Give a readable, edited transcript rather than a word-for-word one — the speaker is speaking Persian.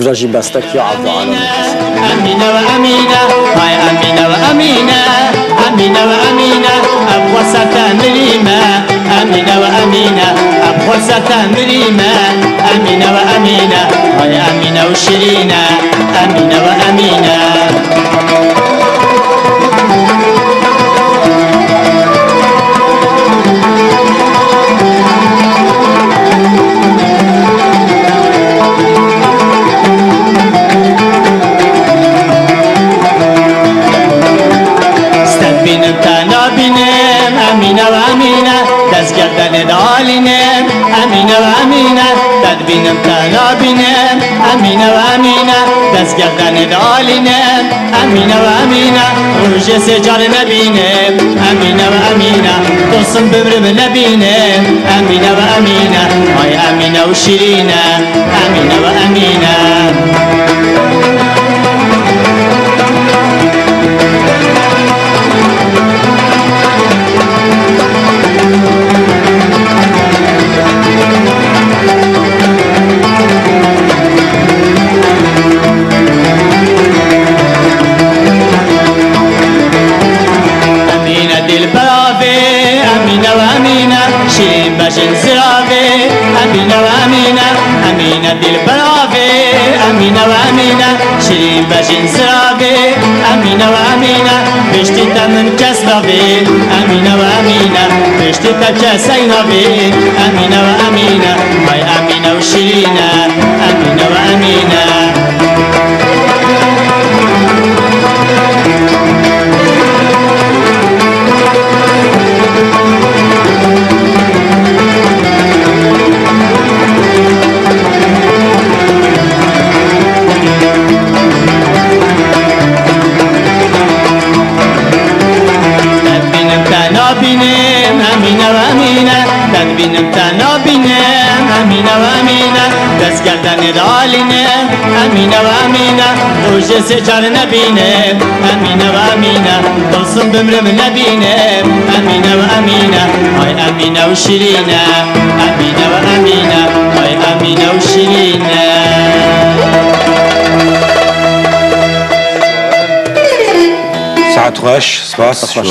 وراجي باستك يعض على أمينة وأمينة هاي أمينة وأمينة أمينة وأمينة أبغى ستمريمة أمينة وأمينة أبغى ستمريمة أمينة وأمينة هاي أمينة وشيرينة أمينة وأمينة أمينة وأمينة دزگردن دالینم أمينة وأمينة تدبینم تنابینم أمينة وأمينة دزگردن دالینم أمينة وأمينة روج سجار نبینم أمينة وأمينة دوستم ببرم نبینم أمينة وأمينة هاي أمينة وشيرينة أمينة وأمينة أمينة وأمينة شيرين باشن زرافي أمينة وأمينة أمينة دي البرافي أمينة وأمينة شيرين باشن زرافي أمينة وأمينة بشتي تمن كسرافي أمينة وأمينة بشتي تكسينافي أمينة وأمينة هاي أمينة وشيرينة أمينة وأمينة أمينة وأمينة تدبينم تنابينم أمينة وأمينة دزگردن دالینم أمينة وأمينة روج سجار نبینم أمينة وأمينة دوستم بمرم نبینم أمينة وأمينة هاي أمينة وشيرينة أمينة وأمينة هاي أمينة وشيرينة ساعة خوش سپاس خوش